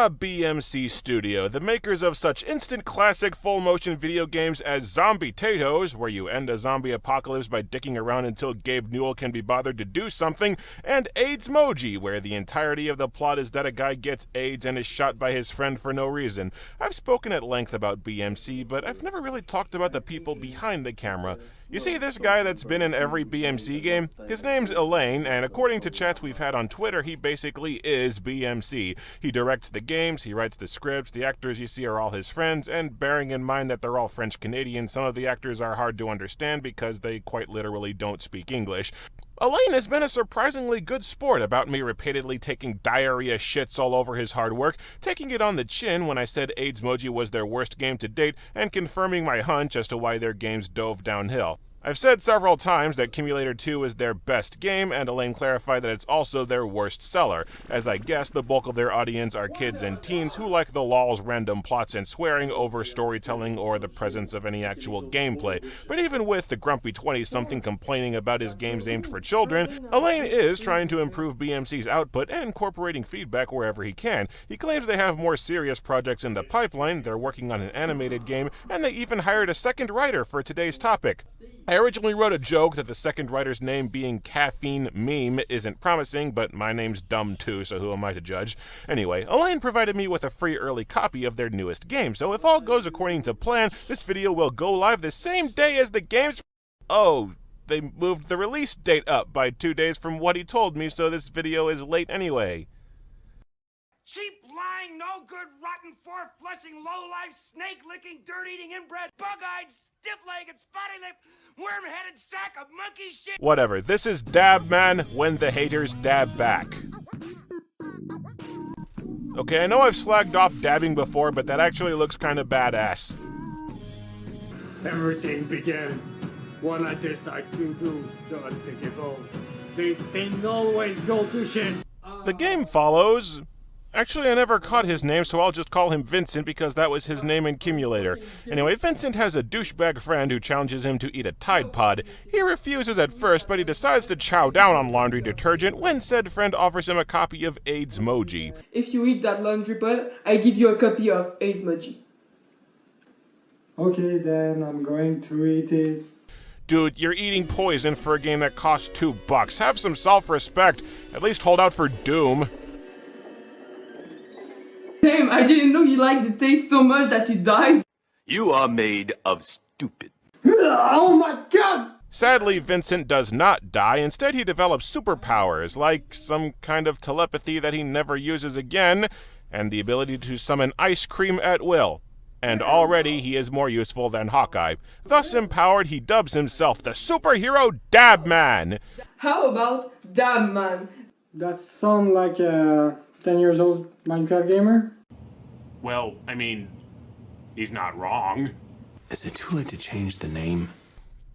the BMC Studio, the makers of such instant classic full-motion video games as Zombie Tatoes, where you end a zombie apocalypse by dicking around until Gabe Newell can be bothered to do something, and AIDS-moji, where the entirety of the plot is that a guy gets AIDS and is shot by his friend for no reason. I've spoken at length about BMC, but I've never really talked about the people behind the camera. You see this guy that's been in every BMC game? His name's Elaine, and according to chats we've had on Twitter, he basically is BMC. He directs the games, he writes the scripts, the actors you see are all his friends, and bearing in mind that they're all French-Canadian, some of the actors are hard to understand because they quite literally don't speak English. Elaine has been a surprisingly good sport about me repeatedly taking diarrhea shits all over his hard work, taking it on the chin when I said AIDS-moji was their worst game to date, and confirming my hunch as to why their games dove downhill. I've said several times that Cumulator 2 is their best game, and Elaine clarified that it's also their worst seller, as I guess the bulk of their audience are kids and teens who like the lols, random plots, and swearing over storytelling or the presence of any actual gameplay. But even with the grumpy 20-something complaining about his games aimed for children, Elaine is trying to improve BMC's output and incorporating feedback wherever he can. He claims they have more serious projects in the pipeline, they're working on an animated game, and they even hired a second writer for today's topic. I originally wrote a joke that the second writer's name being Caffeine Meme isn't promising, but my name's dumb too, so who am I to judge? Anyway, Elaine provided me with a free early copy of their newest game, so if all goes according to plan, this video will go live the same day as the game's... Oh, they moved the release date up by 2 days from what he told me, so this video is late anyway. Cheap, lying, no good, rotten, four-flushing, low-life, snake-licking, dirt-eating, inbred, bug-eyed, stiff-legged, spotty-lipped, worm-headed sack of monkey shit. Whatever, this is Dabman when the haters dab back. Okay, I know I've slagged off dabbing before, but that actually looks kind of badass. Everything began when I decided to do the unthinkable. These things always go to shit. The game follows... Actually, I never caught his name, so I'll just call him Vincent because that was his name in Cumulator. Anyway, Vincent has a douchebag friend who challenges him to eat a Tide Pod. He refuses at first, but he decides to chow down on laundry detergent when said friend offers him a copy of AIDS-moji. If you eat that laundry pod, I give you a copy of AIDS-moji. Okay, then I'm going to eat it. Dude, you're eating poison for a game that costs $2. Have some self-respect. At least hold out for Doom. Damn, I didn't know you liked the taste so much that you died. You are made of stupid. Oh my god! Sadly, Vincent does not die. Instead, he develops superpowers, like some kind of telepathy that he never uses again, and the ability to summon ice cream at will. And already he is more useful than Hawkeye. Thus empowered, he dubs himself the superhero Dabman. How about Dabman? That sounds like a 10 years old Minecraft gamer? Well, I mean, he's not wrong. Is it too late to change the name?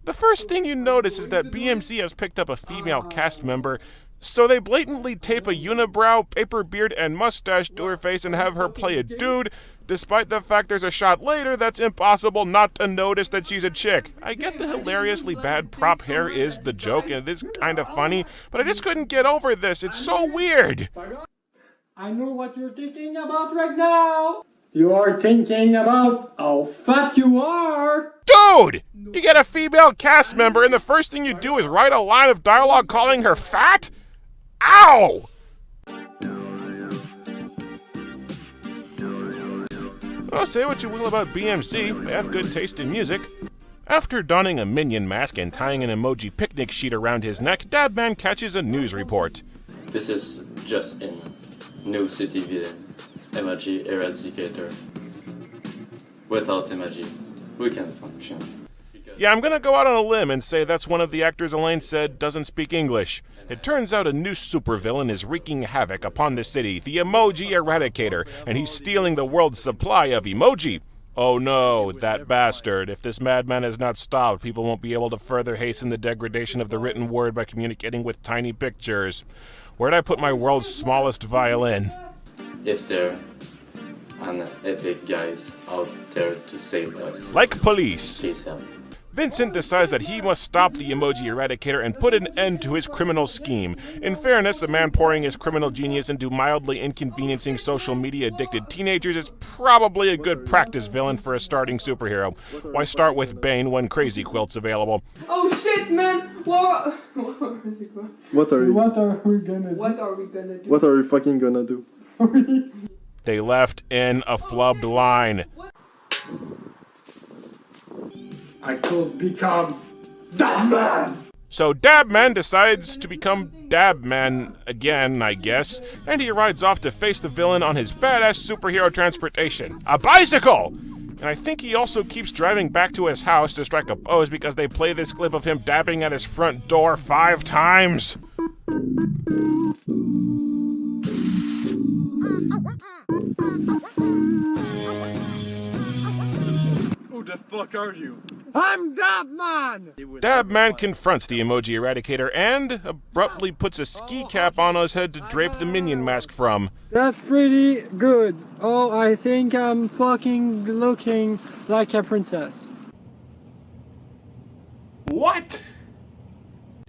The first thing you notice is that BMC has picked up a female cast member, so they blatantly tape a unibrow, paper beard, and mustache to her face and have her play a dude, despite the fact there's a shot later that's impossible not to notice that she's a chick. I get the hilariously bad prop hair is the joke, and it is kind of funny, but I just couldn't get over this. It's so weird. I know what you're thinking about right now. You are thinking about how fat you are. Dude! You get a female cast member and the first thing you do is write a line of dialogue calling her fat? Ow! Well, say what you will about BMC, they have good taste in music. After donning a minion mask and tying an emoji picnic sheet around his neck, Dabman catches a news report. This is just in New City Villain, emoji eradicator. Without emoji, we can function. Yeah, I'm gonna go out on a limb and say that's one of the actors Elaine said doesn't speak English. It turns out a new supervillain is wreaking havoc upon the city, the Emoji Eradicator, and he's stealing the world's supply of emoji. Oh no, that bastard. If this madman is not stopped, people won't be able to further hasten the degradation of the written word by communicating with tiny pictures. Where'd I put my world's smallest violin? If there are epic guys out there to save us, Like police. please help. Vincent decides that he must stop the emoji eradicator and put an end to his criminal scheme. In fairness, a man pouring his criminal genius into mildly inconveniencing social media addicted teenagers is probably a good practice villain for a starting superhero. Why start with Bane when Crazy Quilt's available? Oh shit, man! What are What are we gonna do? What are we gonna do? What are we fucking gonna do? They left in a flubbed line. I could become Dabman! So Dabman decides to become Dabman again, I guess, and he rides off to face the villain on his badass superhero transportation, a bicycle! And I think he also keeps driving back to his house to strike a pose because they play this clip of him dabbing at his front door 5 times. Who the fuck are you? I'm Dabman! Dabman confronts the emoji eradicator and abruptly puts a ski cap on his head to drape the minion mask from. That's pretty good. Oh, I think I'm fucking looking like a princess. What?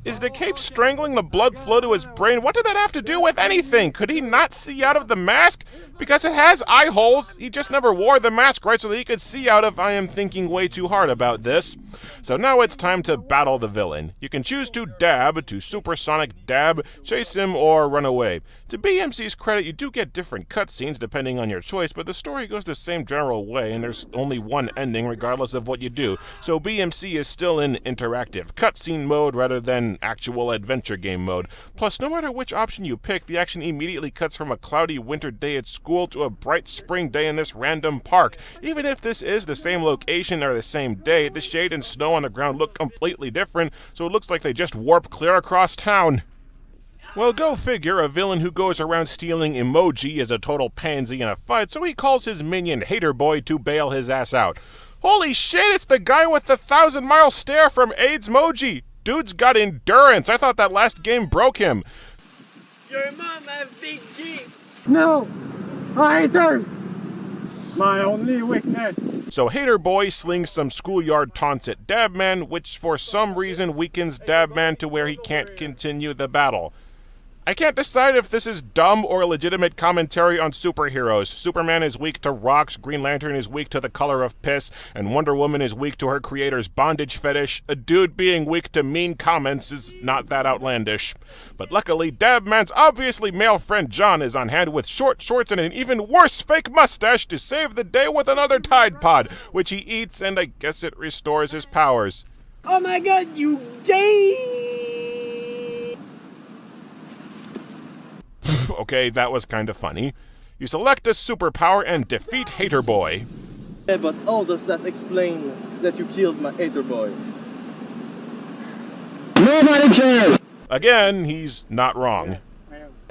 Is the cape strangling the blood flow to his brain? What did that have to do with anything? Could he not see out of the mask? Because it has eye holes. He just never wore the mask right so that he could see out of. I am thinking way too hard about this. So now it's time to battle the villain. You can choose to dab, to supersonic dab, chase him, or run away. To BMC's credit, you do get different cutscenes depending on your choice, but the story goes the same general way, and there's only one ending regardless of what you do. So BMC is still in interactive cutscene mode rather than actual adventure game mode. Plus, no matter which option you pick, the action immediately cuts from a cloudy winter day at school to a bright spring day in this random park. Even if this is the same location or the same day, the shade and snow on the ground look completely different, so it looks like they just warp clear across town. Well, go figure, a villain who goes around stealing emoji is a total pansy in a fight, so he calls his minion Hater Boy to bail his ass out. Holy shit, it's the guy with the 1,000-mile stare from AIDS Moji! Dude's got endurance. I thought that last game broke him. Your mom has big dick. No! Haters! My only weakness. So Hater Boy slings some schoolyard taunts at Dabman, which for some reason weakens Dabman to where he can't continue the battle. I can't decide if this is dumb or legitimate commentary on superheroes. Superman is weak to rocks, Green Lantern is weak to the color of piss, and Wonder Woman is weak to her creator's bondage fetish. A dude being weak to mean comments is not that outlandish. But luckily, Dabman's obviously male friend John is on hand with short shorts and an even worse fake mustache to save the day with another Tide Pod, which he eats, and I guess it restores his powers. Oh my god, you gay! Okay, that was kind of funny. You select a superpower and defeat Hater Boy. Yeah, but how does that explain that you killed my hater boy? Nobody cares! Again, he's not wrong.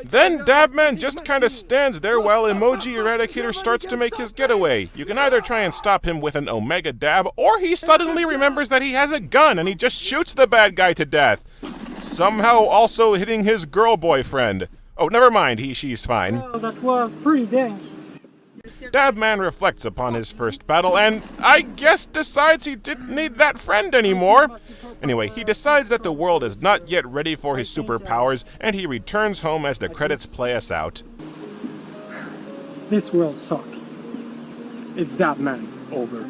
Then Dabman just kind of stands there while Emoji Eradicator starts to make his getaway. You can either try and stop him with an Omega Dab, or he suddenly remembers that he has a gun and he just shoots the bad guy to death. Somehow also hitting his girl boyfriend. Oh, never mind, she's fine. Well, that was pretty dank. Dabman reflects upon his first battle and, I guess, decides he didn't need that friend anymore. Anyway, he decides that the world is not yet ready for his superpowers, and he returns home as the credits play us out. This will suck. It's Dabman. Over.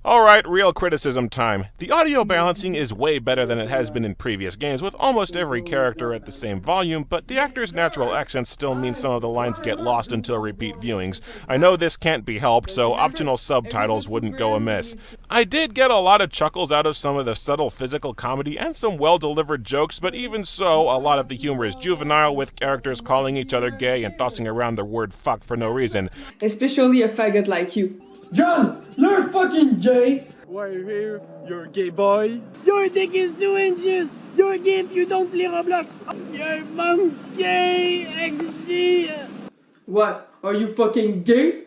Alright, real criticism time. The audio balancing is way better than it has been in previous games, with almost every character at the same volume, but the actors' natural accents still mean some of the lines get lost until repeat viewings. I know this can't be helped, so optional subtitles wouldn't go amiss. I did get a lot of chuckles out of some of the subtle physical comedy and some well-delivered jokes, but even so, a lot of the humor is juvenile, with characters calling each other gay and tossing around the word fuck for no reason. Especially a faggot like you. John, you're fucking gay! Why are you here? You're a gay boy? Your dick is 2 inches! You're gay if you don't play Roblox! Your mom gay! XD! What? Are you fucking gay?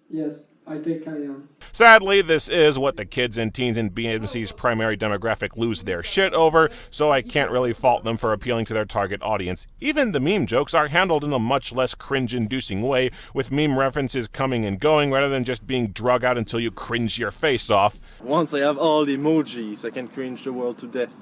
Yes, I think I am. Sadly, this is what the kids and teens in BMC's primary demographic lose their shit over, so I can't really fault them for appealing to their target audience. Even the meme jokes are handled in a much less cringe-inducing way, with meme references coming and going rather than just being drug out until you cringe your face off. Once I have all the emojis, I can cringe the world to death.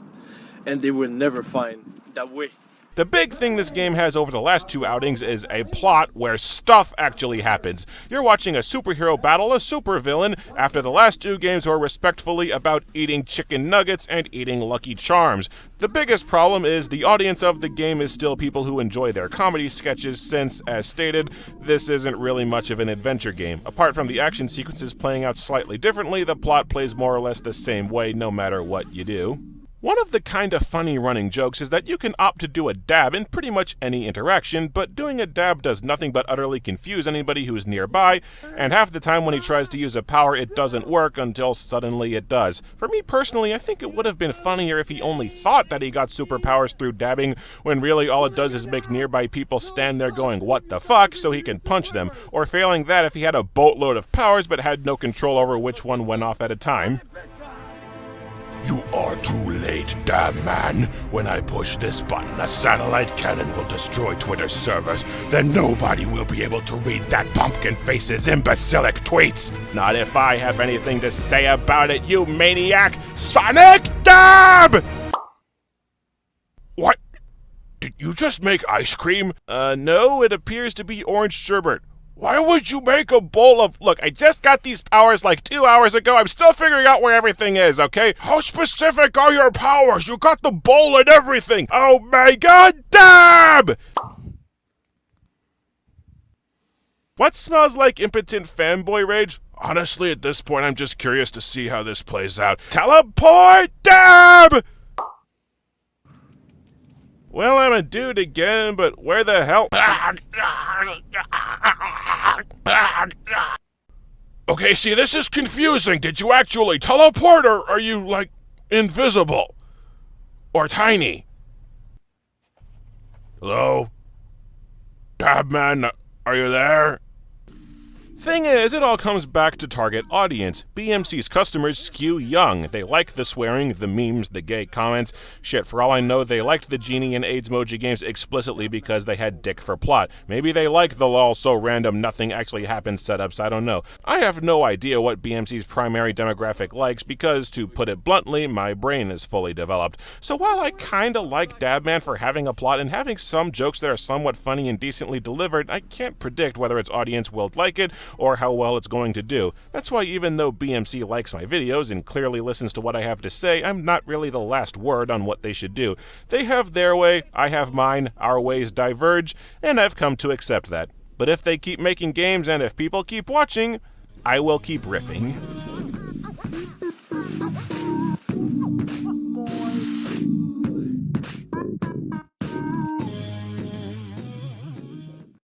And they will never find that way. The big thing this game has over the last 2 outings is a plot where stuff actually happens. You're watching a superhero battle a supervillain after the last 2 games were respectfully about eating chicken nuggets and eating Lucky Charms. The biggest problem is the audience of the game is still people who enjoy their comedy sketches since, as stated, this isn't really much of an adventure game. Apart from the action sequences playing out slightly differently, the plot plays more or less the same way no matter what you do. One of the kinda funny running jokes is that you can opt to do a dab in pretty much any interaction, but doing a dab does nothing but utterly confuse anybody who's nearby, and half the time when he tries to use a power it doesn't work until suddenly it does. For me personally, I think it would have been funnier if he only thought that he got superpowers through dabbing, when really all it does is make nearby people stand there going, "What the fuck?" so he can punch them, or failing that if he had a boatload of powers but had no control over which one went off at a time. You are too late, Dabman. When I push this button, a satellite cannon will destroy Twitter's servers. Then nobody will be able to read that pumpkin face's imbecilic tweets. Not if I have anything to say about it, you maniac! Sonic Dab! What? Did you just make ice cream? No, it appears to be orange sherbet. Why would you make a bowl of... Look, I just got these powers like 2 hours ago. I'm still figuring out where everything is, okay? How specific are your powers? You got the bowl and everything. Oh my god, Dab! What smells like impotent fanboy rage? Honestly, at this point, I'm just curious to see how this plays out. Teleport, Dab! Well, I'm a dude again, but where the hell? Okay, see, this is confusing. Did you actually teleport, or are you, like, invisible? Or tiny? Hello? Dabman, are you there? Thing is, it all comes back to target audience. BMC's customers skew young. They like the swearing, the memes, the gay comments. Shit, for all I know, they liked the Genie and AIDS Moji games explicitly because they had dick for plot. Maybe they like the lol so random nothing actually happens setups, I don't know. I have no idea what BMC's primary demographic likes because, to put it bluntly, my brain is fully developed. So while I kinda like Dabman for having a plot and having some jokes that are somewhat funny and decently delivered, I can't predict whether its audience will like it or how well it's going to do. That's why even though BMC likes my videos and clearly listens to what I have to say, I'm not really the last word on what they should do. They have their way, I have mine, our ways diverge, and I've come to accept that. But if they keep making games and if people keep watching, I will keep riffing.